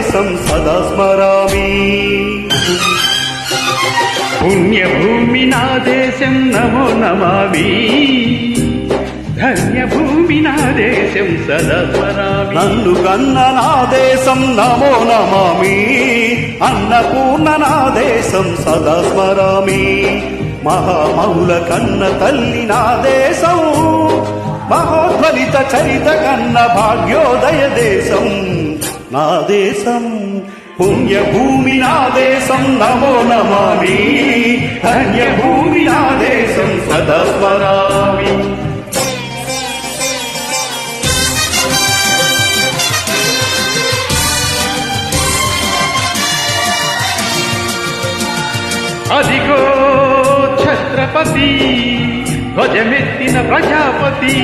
దేశం సదా స్మరామి. పుణ్యభూమి నా దేశం నమో నమామి. ధన్యభూమి నా దేశం సదా స్మరామి. నన్ను కన్న నా దేశం నమో నమామి. అన్నపూర్ణ నా దేశం సదా స్మరామి. మహామౌల కన్న తల్లి నా దేశం. మహోద్వలిత చరిత కన్న భాగ్యోదయ దేశం నా దేశం. పుణ్యభూమి నా దేశం నమో నమామి. ధన్యభూమి నా దేశం సదా స్మరామి. అదిగో ఛత్రపతి ధ్వజమెత్తిన ప్రజాపతి.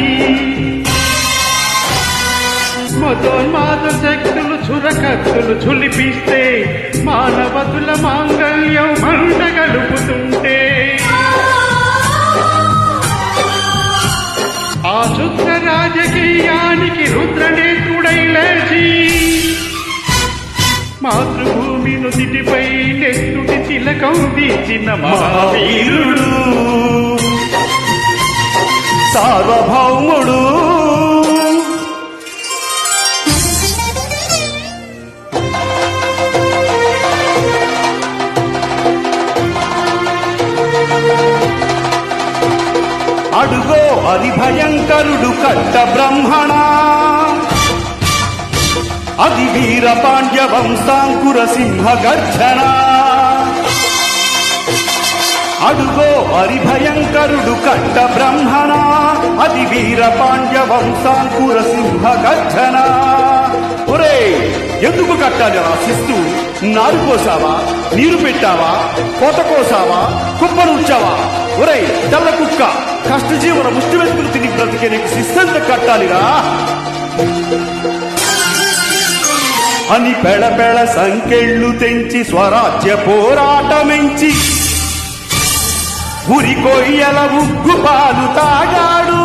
మతోన్మాద శక్తులు చురకత్తులు చులిపిస్తే మానవతుల మాంగళ్యం మంటగలుపుతుంటే ఆ శుద్ధ రాజకీయానికి రుద్రనేత్రుడై లేచి మాతృభూమి నుదిటిపై నెత్తుటి తిలకం దించిన మహావీరుడు సార్వభౌముడు. అడుగో హరిభయంకరుడు కట్ట బ్రహ్మణ. అది వీర పాండ్య వంశాంకుర సింహ గర్జన. అడుగో హరిభయంకరుడు కట్ట బ్రహ్మణ. అది వీర పాండ్య వంశాంకుర సింహ గర్జన. ఒరే ఎందుకు కట్టాలి రాసిస్తూ? నారు కోసావా? నీరు పెట్టావా? కోత కోసావా? కుప్పనుంచావా? ఒరే తెల్ల కుక్క, కష్టజీవన ముష్టి వెతుకులు తిని బ్రతికే నీకు శిస్తంత కట్టాలిరా అని పెళపెళ సంకెళ్ళు తెంచి స్వరాజ్య పోరాటమెంచి ఉరి కొయ్యల ఉగ్గు పాలు తాగాడు.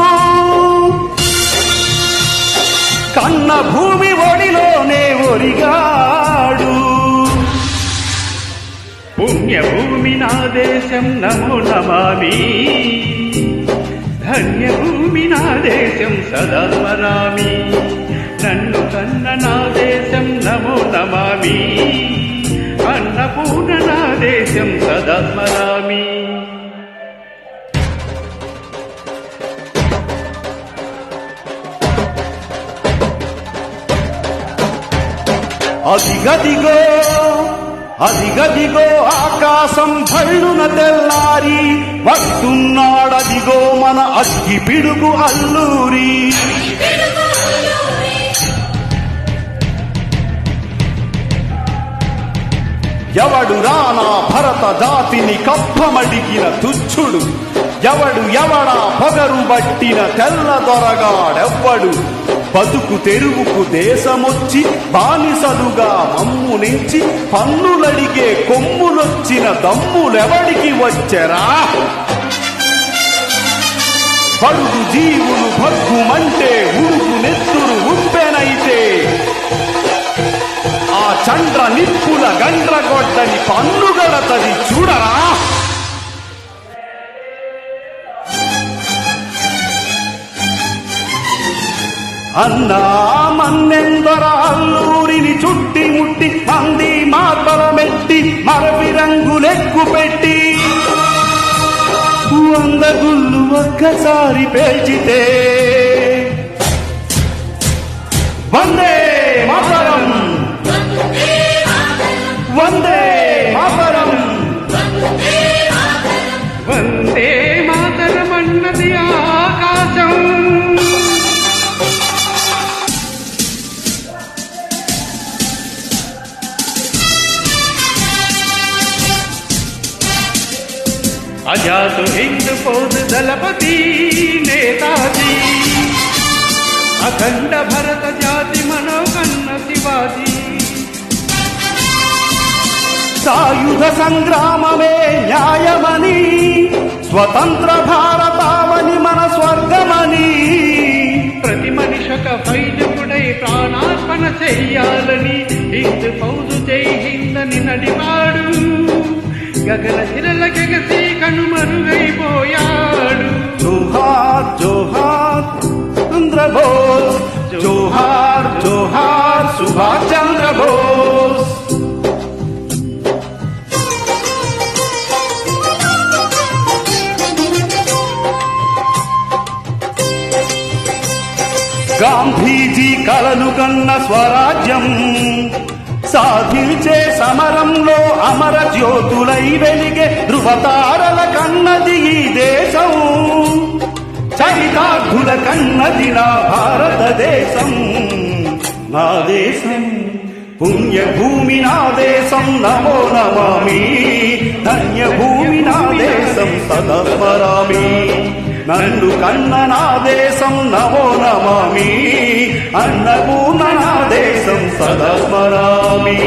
కన్న భూమి ఒడిలోనే ఒరిగాడు. పుణ్యభూమి నా దేశం నమో నమామి. ధన్యభూమి నా దేశం సదా స్మరామి. నన్ను కన్న నా దేశం నమో నమామి. అన్నపూర్ణ నా దేశం సదా స్మరామి. అదిగదిగో అదిగదిగో ఆకాశం భళ్ళున తెల్లారి వస్తున్నాడదిగో మన అగ్గి పిడుగు అల్లూరి. ఎవడు రానా భరత జాతిని కప్పమడిగిన తుచ్చుడు. ఎవడు ఎవడా పొగరు బట్టిన తెల్ల దొరగాడెవ్వడు. బతుకు తెరువుకు దేశమొచ్చి బానిసలుగా మమ్ము నుంచి పన్నులడిగే కొమ్ములొచ్చిన దమ్ములెవడికి వచ్చెరా? పడుగు జీవులు భగ్గుమంటే ఉడుకు నెత్తురు ఉప్పెనైతే ఆ చండ్ర నిప్పుల గండ్రగొడ్డని పన్నుగడతది చూడరా. అన్నా మన్నెందర అల్లూరిని చుట్టి ముట్టి అంది మార్బలమెట్టి మరవి రంగులెక్కు పెట్టి వంద గుళ్ళు ఒక్కసారి పేల్చితే వందే మాతరం వందే మాతరం వందే మాతరం అన్నది ఆకాశం. అజాతు హిందూ ఫౌజ్ దళపతి నేతాజీ. అఖండ భరత జాతి మనోకన్న శివాజీ. సాయుధ సంగ్రామమే న్యాయమని స్వతంత్ర భారతావని మన స్వర్గమని ప్రతి మనిషొక వైద్యుడై ప్రాణార్పణ చెయ్యాలని హింద్ ఫౌజు జై హిందని నడివాడు గగన శిరల గగసి కనుమరుగైపోయాడు. జోహార్ జోహార్ చంద్ర బోస్, జోహార్ జోహార్ సుభాష్ చంద్ర బోస్. గాంధీజీ కలలు కన్న స్వరాజ్యం సాధించే సమరంలో అమర జ్యోతులై వెలిగే ధృవతారల కన్నది ఈ దేశం. చరితార్థుల కన్నది నా భారతదేశం. నా దేశం పుణ్యభూమి, నా దేశం నమో నమామి. ధన్యభూమి నా దేశం సదా స్మరామి. నన్ను కన్న నా దేశం నమో నమామి. అన్నపూర్ణ నా దేశం సదా స్మరామి.